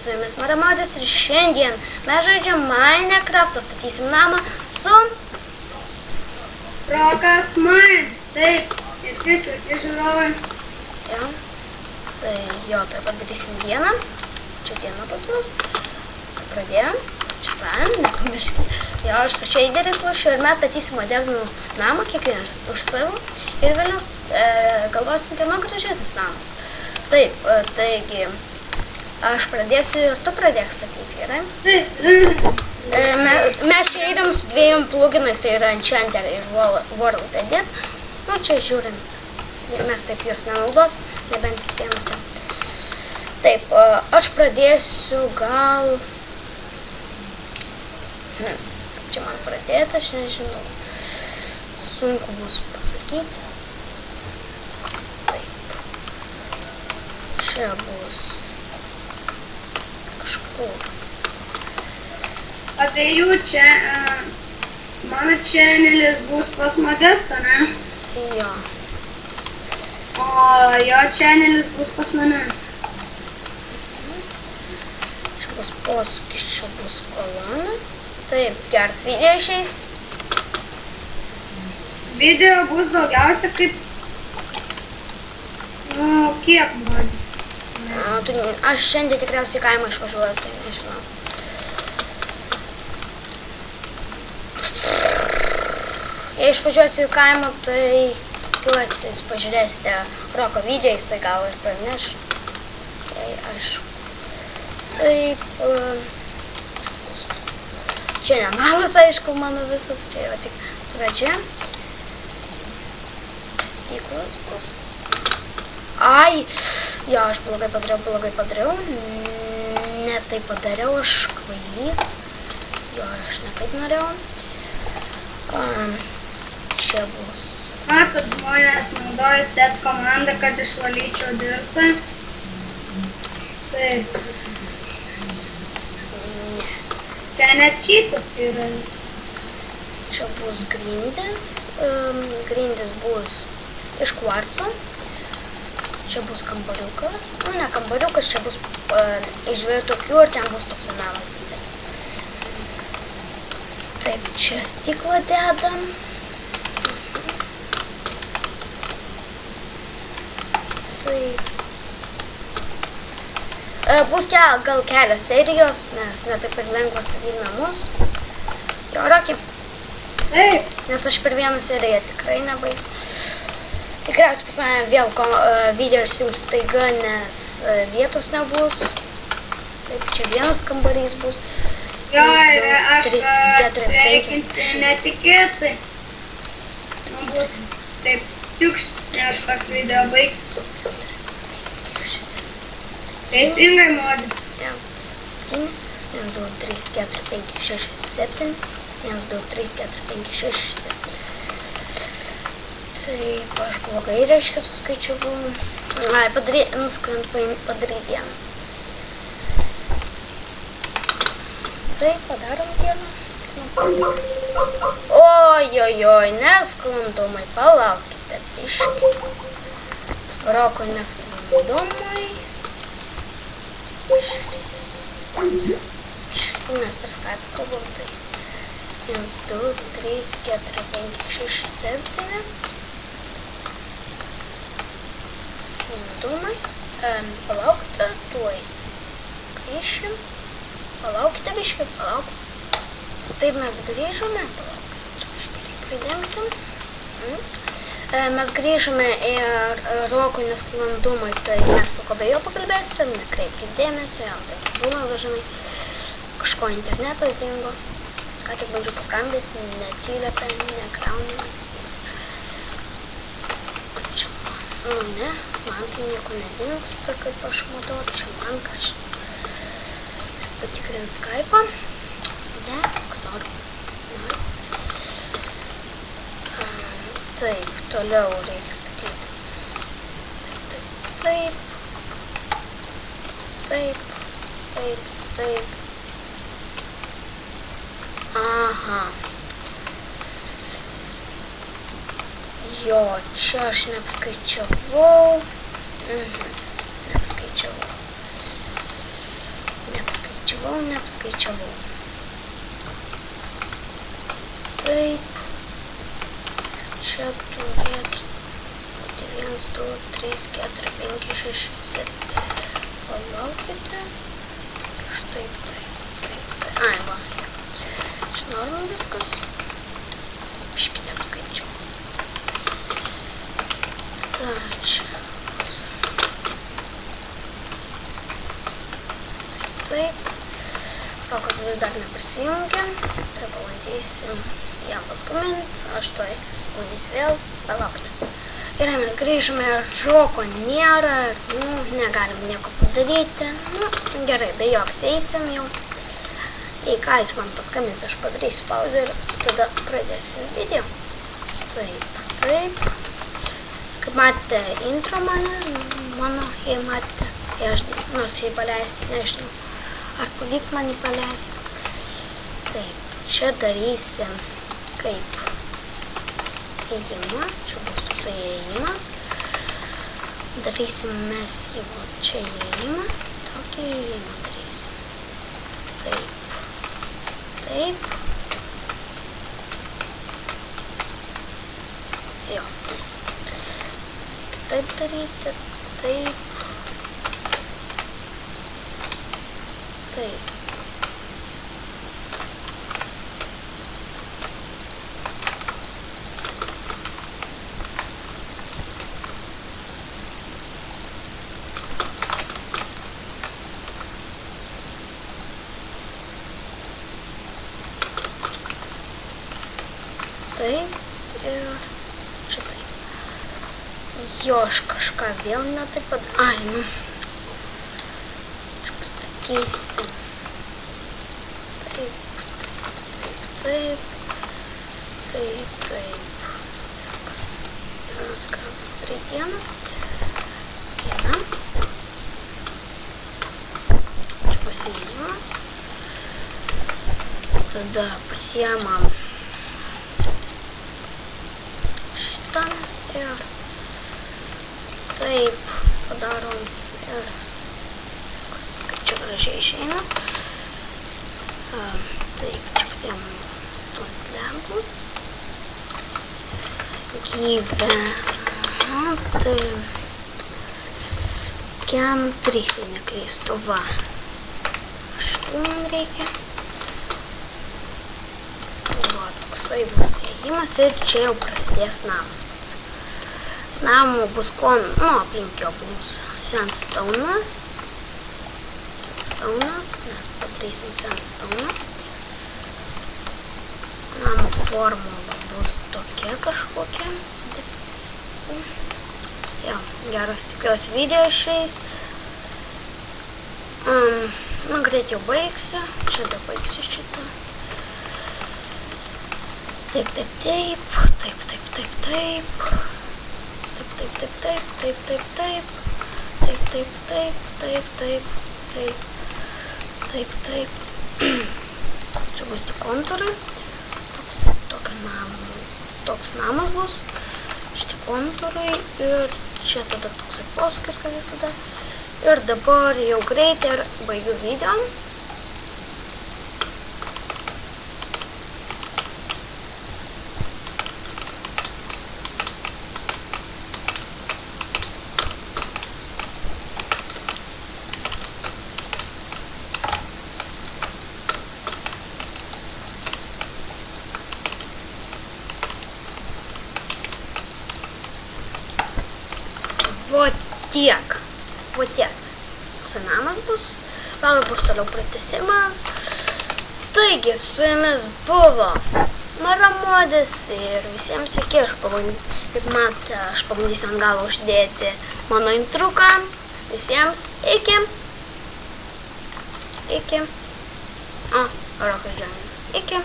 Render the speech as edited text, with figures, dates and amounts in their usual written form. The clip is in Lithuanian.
su jumis Maramadis ir šiandien mes žaidžiam Minecraftą, statysim namą su... Rokas Mine, taip, ir sveiki žiūrovai. Jo, tai jo, tai padarysim dieną, čia diena pas mus, tai pradėjom, čia tam, nepamirškite. Jo, aš su shaderis lašiu ir mes statysim modernų namą, kiekvienas už savo ir vėliau galvosim, kieno gražesnis namas. Taip, taigi, aš pradėsiu ir tu pradėk statyti, gerai? Taip. Mes čia eidam su dviejom pluginais, tai yra Enchanter ir World Edit. Nu, čia žiūrint, mes taip juos nenaudos, nebent sienas ten. Taip, aš pradėsiu gal... Čia man pradėti, aš nežinau. Sunku bus pasakyti. Čia bus kažkur. O tai jų čia, mano channelis bus pas Modestą, ne? Jo. O jo channelis bus pas mane. Čia bus posūkis, čia bus kolona. Taip, geras video išeis. Video bus daugiausia kaip... Nu, kiek man? Aš šiandien tikriausiai kaimą išvažiuoju, tai nežinau. Jei išvažiuosiu į kaimą, tai tikiuosi, jūs pažiūrėsite Roko video, jisai gal ir praneš. Tai aišku. Taip, čia ne namas, aišku, mano visas, čia yra tik pradžia. Stiklas bus. Ai, jo, aš blogai padariau. Ne taip padariau, aš kvailys. Jo, aš ne taip norėjau. Čia bus. Matot, žmonės naudoja set komandą, kad išvalyčiau dirbtą. Taip. Čia net čytas yra. Čia bus grindis. Grindis bus iš kvarco. Čia bus kambariukas. Nu, ne kambariukas, čia bus iš dviejų tokių ir ten bus toks namas didelis. Taip, čia stiklą dedam. Taip. Bus čia gal kelios serijos, nes ne taip ir lengva statyti namus. Jo, Roki. Taip. Nes aš per vieną seriją tikrai nebaigsiu. Tikriausiai pas mane vėl video išsiūs staiga, nes vietos nebus. Taip, čia vienas kambarys bus. Jo, ir aš sveikinsiu netikėtai. Man bus taip tiukšt, aš pak video baigsiu. Teisingai, Modi. Ja, 7, 1, 2, 3, 4, 5, 6, 7. 1, 2, 3, 4, 5, 6, 7. Taip, aš blogai, reiškia, suskaičiavau. Ai, nuskrent padaryti dieną. Taip, padarom dieną. Ojojoj, nesklandumai, palaukite, biškį. Roko nesklandumai. Mes per Skype kalbam, tai 1, 2, 3, 4, 5, 6, 7. Sklandumai. Palaukite, tuoj grįšim. Palaukite biškį, palaukite. Taip mes grįžome. Palaukite, čia biškį pridengtim. Mes grįžome ir Roko nesklandumai, tai mes apie jo pakalbėsim, nekreipkite dėmesio, jau tai būna dažnai. Kažko internetas dingo. Ką tik bandžiau paskambinti, neatsiliepia, nekrauna. Čia man, nu ne, man tai nieko nedingsta, kaip aš matau, čia man kažkaip patikrint Skype'ą. Ne, viskas noriu. Taip, toliau reikia statyti. Taip. Aha. Jo, čia aš neapskaičiavau. neapskaičiavau. Taip. Čia turėtų būti 1, 2, 3, 4, 5, 6, 7. Palaukite. Štai taip. Ai, va. Čia norma viskas. Biškį neapskaičiau. Tada čia. Taip. Rokas vis dar neprisijungia. Tai pabandysim jam paskambinti. Aš toj bandysiu vėl palaukti. Gerai, mes grįžome, Roko nėra, negalim nieko padaryti. Gerai, be joks eisim jau. Jei ką jis man paskambins, aš padarysiu pauzę ir tada pradėsim video. Taip. Kaip matėte intro mano, jei matėte, nors jei paleisiu, nežinau, ar pavyks man jį paleisti. Taip, čia darysim kaip įėjimą, čia bus toksai įėjimas. Darysim mes jeigu čia įėjimą, tokį įėjimą darysim. Taip. Jo. Taip daryti, taip. Taip ir čia taip. Jo, aš kažką vėl ne taip pat. Ai, čia pastatysim. Taip. Viskas. Vienas kartą 3 dieną. Čia pasiėjimas. Tada pasiėmam ir taip padarom ir viskas kaip čia gražiai išeina. Taip, čia pasiėmam 8 lempų. Kiam 3, jei neklystu, va. 8 man reikia. Va, toksai bus įėjimas ir čia jau prasidės namas pats. Namo bus aplink jo bus sandstaunas. Mes padarysim sandstauną. Namo formula bus tokia kažkokia. Jo, geras tikiuosi video išeis. Greit jau baigsiu. Čia dar baigsiu šitą. Taip. Čia bus tik kontūrai. Toks namas bus. Šitie kontūrai ir čia tada toksai posūkis, kaip visada. Ir dabar jau greitai ir baigiu video. Vo tiek. Toks namas bus. Gal bus toliau pratęsimas. Taigi, su jumis buvo Maramodis ir visiems iki. Kaip matote, aš pabandysiu ant galo uždėti mano intruką. Visiems iki. Rokas žengia. Iki.